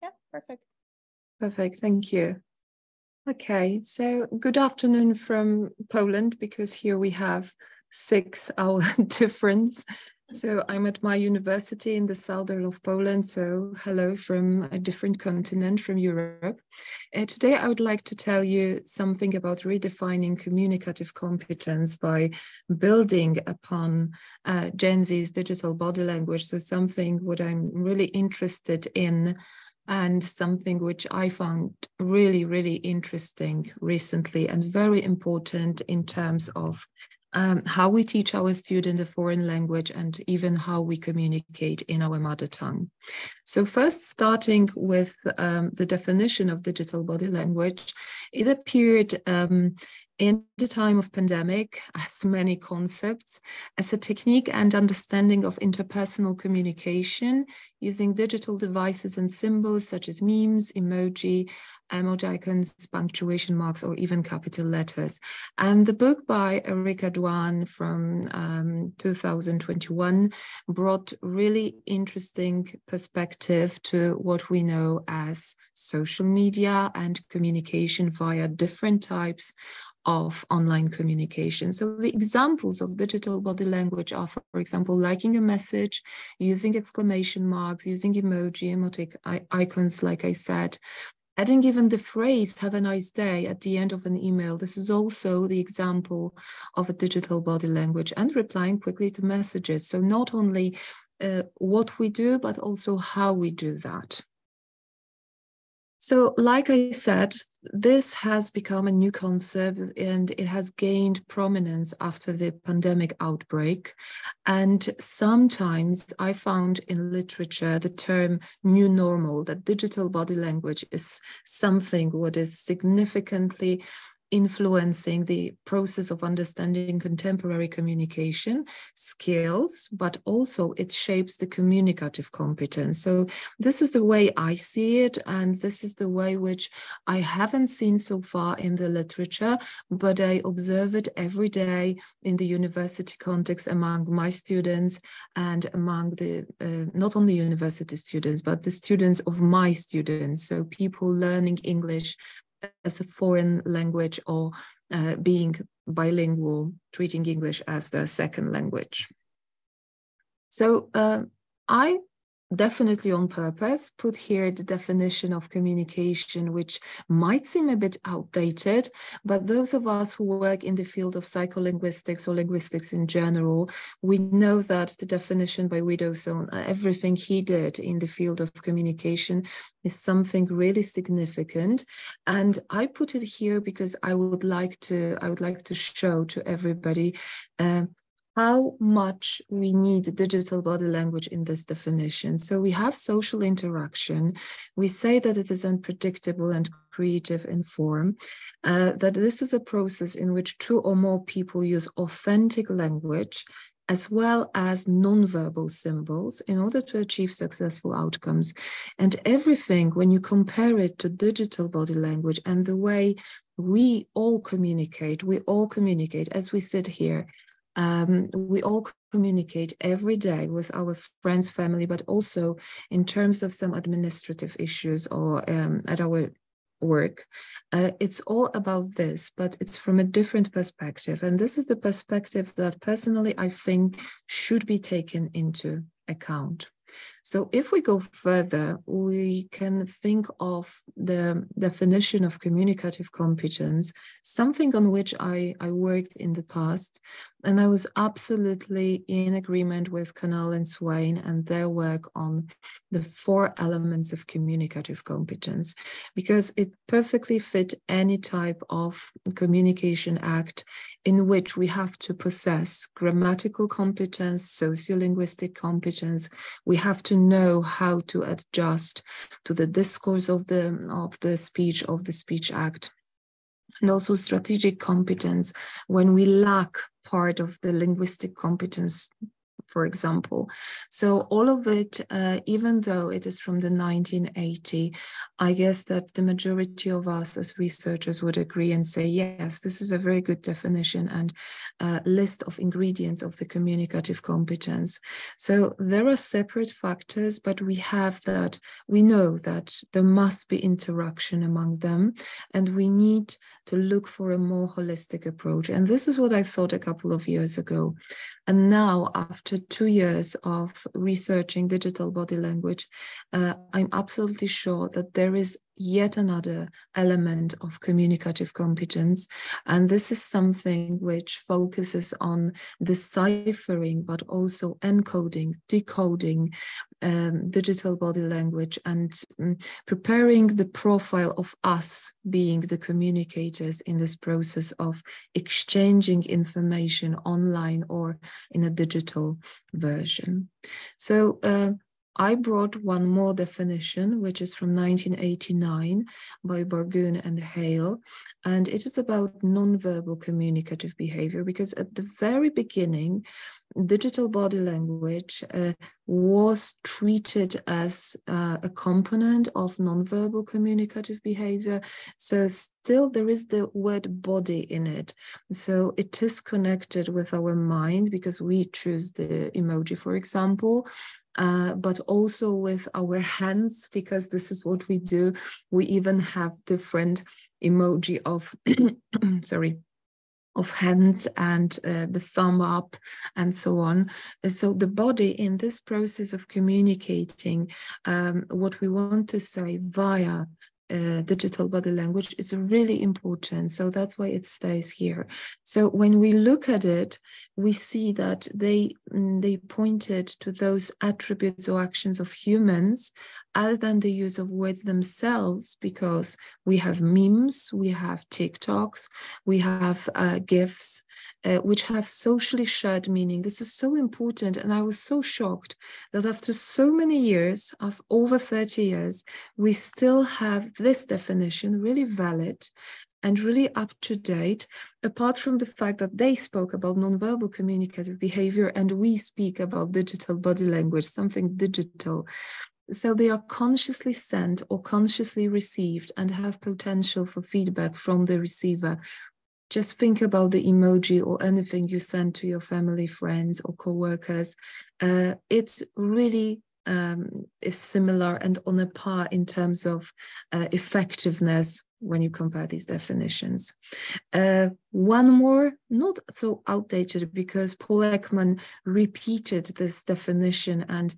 Yeah, perfect. Perfect, thank you. Okay, so good afternoon from Poland, because here we have 6 hour difference. So I'm at my university in the southern of Poland. So hello from a different continent, from Europe. Today I would like to tell you something about redefining communicative competence by building upon Gen Z's digital body language. So something what I'm really interested in, and something which I found really, really interesting recently and very important in terms of how we teach our students a foreign language and even how we communicate in our mother tongue. So first, starting with the definition of digital body language, it appeared in the time of pandemic as many concepts, as a technique and understanding of interpersonal communication using digital devices and symbols such as memes, emoji, emojicons, punctuation marks, or even capital letters. And the book by Erika Duan from 2021 brought really interesting perspective to what we know as social media and communication via different types of online communication. So the examples of digital body language are, for example, liking a message, using exclamation marks, using emoji, emotic icons, like I said, adding even the phrase, have a nice day, at the end of an email. This is also the example of a digital body language, and replying quickly to messages. So not only what we do, but also how we do that. So like I said, this has become a new concept, and it has gained prominence after the pandemic outbreak. And sometimes I found in literature the term new normal, that digital body language is something what is significantly influencing the process of understanding contemporary communication skills, but also it shapes the communicative competence. So this is the way I see it, and this is the way which I haven't seen so far in the literature, but I observe it every day in the university context among my students and among the not only university students, but the students of my students. So people learning English as a foreign language, or being bilingual, treating English as their second language. So I definitely on purpose put here the definition of communication, which might seem a bit outdated, but those of us who work in the field of psycholinguistics or linguistics in general, we know that the definition by Widdowson, everything he did in the field of communication, is something really significant. And I put it here because I would like to show to everybody how much we need digital body language in this definition. So we have social interaction. We say that it is unpredictable and creative in form, that this is a process in which two or more people use authentic language as well as nonverbal symbols in order to achieve successful outcomes. And everything, when you compare it to digital body language and the way we all communicate as we sit here, we all communicate every day with our friends, family, but also in terms of some administrative issues or at our work. It's all about this, but it's from a different perspective. And this is the perspective that personally I think should be taken into account. So if we go further, we can think of the definition of communicative competence, something on which I worked in the past, and I was absolutely in agreement with Canal and Swain and their work on the 4 elements of communicative competence, because it perfectly fit any type of communication act in which we have to possess grammatical competence, sociolinguistic competence. We have to know how to adjust to the discourse of the speech act, and also strategic competence when we lack part of the linguistic competence for example. So all of it, even though it is from the 1980, I guess that the majority of us as researchers would agree and say, yes, this is a very good definition and list of ingredients of the communicative competence. So there are separate factors, but we know that there must be interaction among them, and we need to look for a more holistic approach. And this is what I thought a couple of years ago. And now, after 2 years of researching digital body language, I'm absolutely sure that there is yet another element of communicative competence. And this is something which focuses on deciphering, but also encoding, decoding digital body language, and preparing the profile of us being the communicators in this process of exchanging information online or in a digital version. So I brought one more definition, which is from 1989 by Bargoon and Hale, and it is about nonverbal communicative behavior, because at the very beginning, digital body language was treated as a component of nonverbal communicative behavior. So still there is the word body in it. So it is connected with our mind because we choose the emoji, for example, but also with our hands, because this is what we do. We even have different emoji of, sorry, of hands and the thumb up and so on. So the body in this process of communicating what we want to say via digital body language is really important. So that's why it stays here. So when we look at it, we see that they pointed to those attributes or actions of humans other than the use of words themselves, because we have memes, we have TikToks, we have GIFs, which have socially shared meaning. This is so important. And I was so shocked that after so many years, of over 30 years, we still have this definition really valid and really up to date, apart from the fact that they spoke about nonverbal communicative behavior and we speak about digital body language, something digital. So they are consciously sent or consciously received and have potential for feedback from the receiver. Just think about the emoji or anything you send to your family, friends, or co-workers. It really is similar and on a par in terms of effectiveness when you compare these definitions. One more, not so outdated, because Paul Ekman repeated this definition and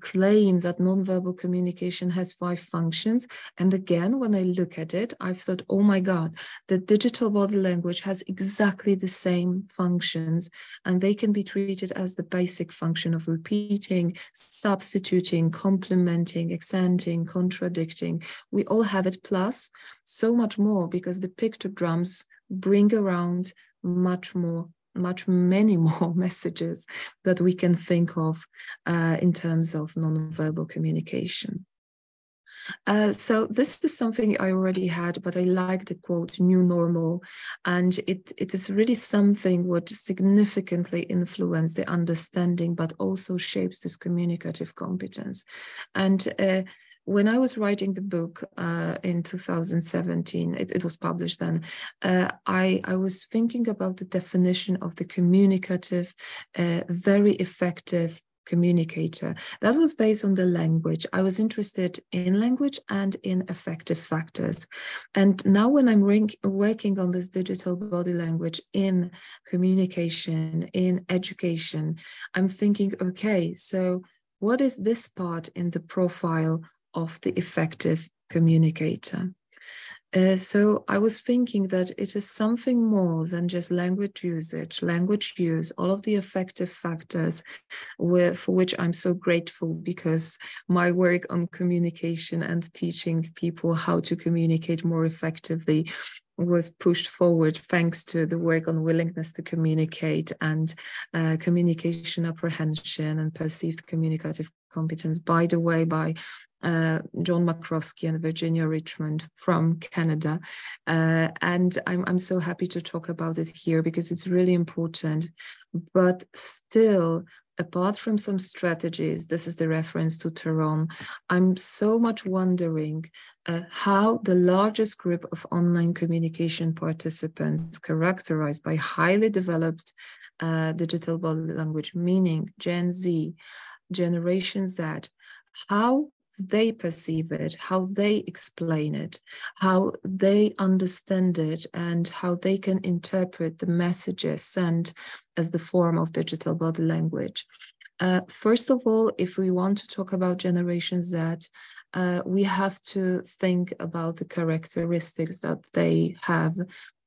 claimed that nonverbal communication has 5 functions. And again, when I look at it, I've thought, oh my God, the digital body language has exactly the same functions, and they can be treated as the basic function of repeating, substituting, complementing, accenting, contradicting. We all have it, plus so much more, because the pictograms bring around many more messages that we can think of in terms of nonverbal communication. So this is something I already had, but I like the quote, new normal, and it is really something what significantly influenced the understanding, but also shapes this communicative competence. And when I was writing the book in 2017, it was published then, I was thinking about the definition of the communicative, very effective communicator. That was based on the language. I was interested in language and in affective factors. And now when I'm working on this digital body language in communication, in education, I'm thinking, okay, so what is this part in the profile of the effective communicator? So I was thinking that it is something more than just language usage, language use, all of the affective factors for which I'm so grateful, because my work on communication and teaching people how to communicate more effectively was pushed forward thanks to the work on willingness to communicate and communication apprehension and perceived communicative competence, by the way, by John McCroskey and Virginia Richmond from Canada. And I'm so happy to talk about it here because it's really important. But still, apart from some strategies, this is the reference to Tehran, I'm so much wondering how the largest group of online communication participants, characterized by highly developed digital body language, meaning Gen Z, Generation Z, how they perceive it, how they explain it, how they understand it, and how they can interpret the messages sent as the form of digital body language. First of all, if we want to talk about Generation Z, we have to think about the characteristics that they have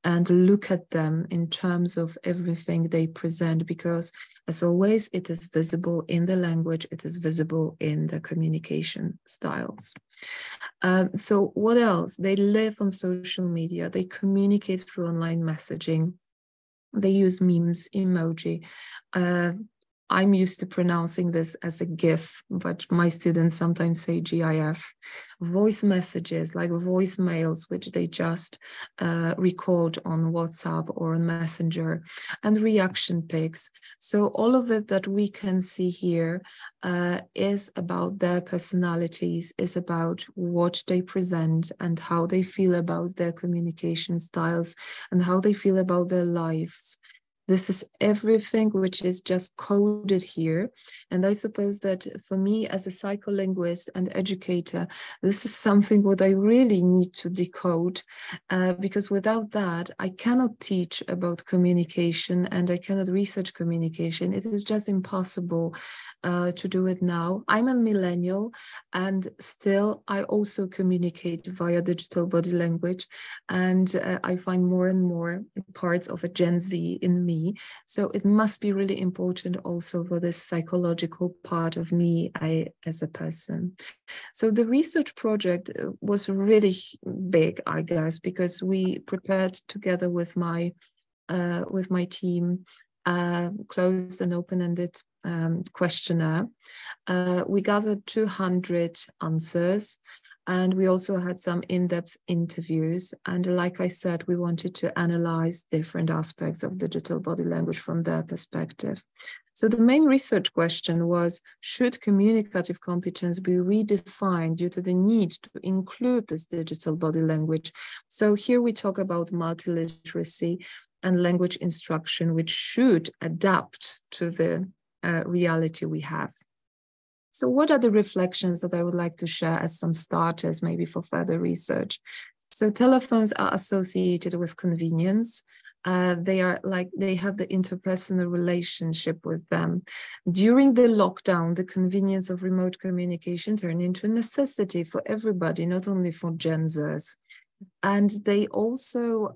and look at them in terms of everything they present, because as always, it is visible in the language, it is visible in the communication styles. So what else? They live on social media, they communicate through online messaging, they use memes, emoji. I'm used to pronouncing this as a GIF, but my students sometimes say GIF. Voice messages, like voicemails, which they just record on WhatsApp or on Messenger, and reaction pics. So all of it that we can see here is about their personalities, is about what they present and how they feel about their communication styles and how they feel about their lives. This is everything which is just coded here. And I suppose that for me as a psycholinguist and educator, this is something what I really need to decode, because without that, I cannot teach about communication and I cannot research communication. It is just impossible to do it now. I'm a millennial and still I also communicate via digital body language. And I find more and more parts of a Gen Z in me. So it must be really important also for this psychological part of me as a person. So the research project was really big, I guess, because we prepared together with my team closed and open-ended questionnaire. We gathered 200 answers. And we also had some in-depth interviews. And like I said, we wanted to analyze different aspects of digital body language from their perspective. So the main research question was, should communicative competence be redefined due to the need to include this digital body language? So here we talk about multiliteracy and language instruction, which should adapt to the reality we have. So what are the reflections that I would like to share as some starters, maybe for further research? So telephones are associated with convenience. They have the interpersonal relationship with them. During the lockdown, the convenience of remote communication turned into a necessity for everybody, not only for Gen Zers. And they also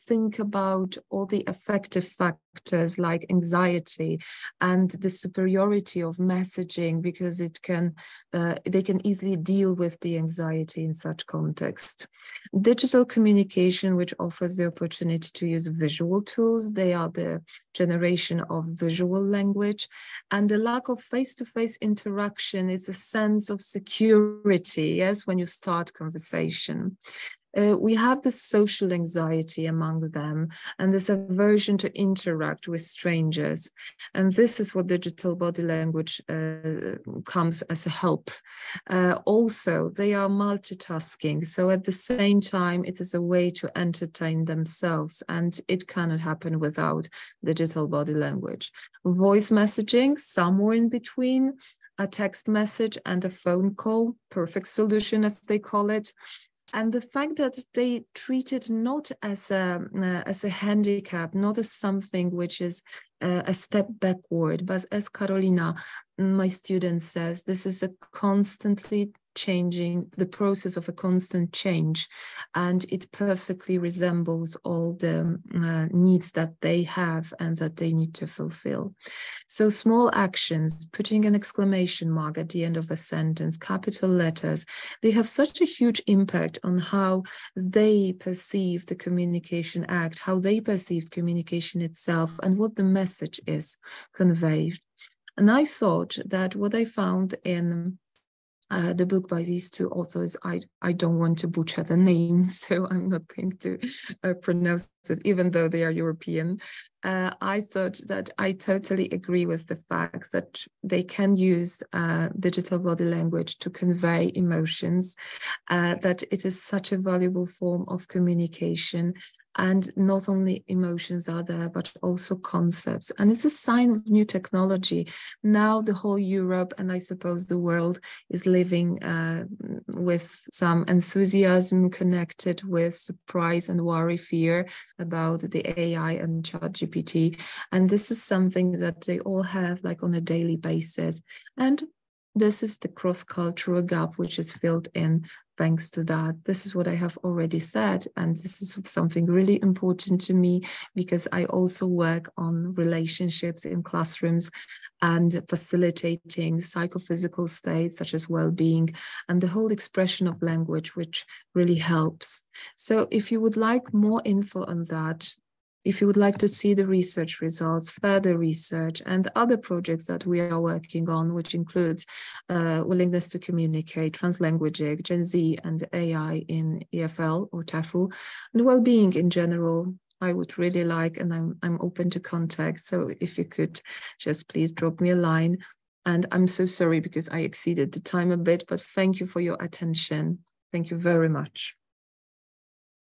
think about all the affective factors like anxiety and the superiority of messaging, because they can easily deal with the anxiety in such context. Digital communication, which offers the opportunity to use visual tools, they are the generation of visual language, and the lack of face-to-face interaction is a sense of security, yes, when you start conversation. We have this social anxiety among them and this aversion to interact with strangers. And this is what digital body language comes as a help. Also, they are multitasking. So at the same time, it is a way to entertain themselves, and it cannot happen without digital body language. Voice messaging, somewhere in between a text message and a phone call, perfect solution as they call it. And the fact that they treat it not as a handicap, not as something which is a step backward, but as Carolina, my student, says, this is a constantly changing, the process of a constant change, and it perfectly resembles all the needs that they have and that they need to fulfill. So small actions, putting an exclamation mark at the end of a sentence, capital letters, they have such a huge impact on how they perceive the communication act, how they perceive communication itself, and what the message is conveyed. And I thought that what I found in the book by these two authors. I don't want to butcher the names, so I'm not going to pronounce it, even though they are European. I thought that I totally agree with the fact that they can use digital body language to convey emotions, that it is such a valuable form of communication. And not only emotions are there, but also concepts. And it's a sign of new technology. Now the whole Europe, and I suppose the world, is living with some enthusiasm connected with surprise and worry, fear about the AI and ChatGPT. And this is something that they all have like on a daily basis. And this is the cross-cultural gap which is filled in thanks to that. This is what I have already said, and this is something really important to me because I also work on relationships in classrooms and facilitating psychophysical states such as well-being and the whole expression of language, which really helps. So if you would like more info on that, if you would like to see the research results, further research, and other projects that we are working on, which includes willingness to communicate, translanguagic, Gen Z, and AI in EFL or TEFL, and well-being in general, I would really like, and I'm open to contact. So if you could just please drop me a line. And I'm so sorry because I exceeded the time a bit, but thank you for your attention. Thank you very much.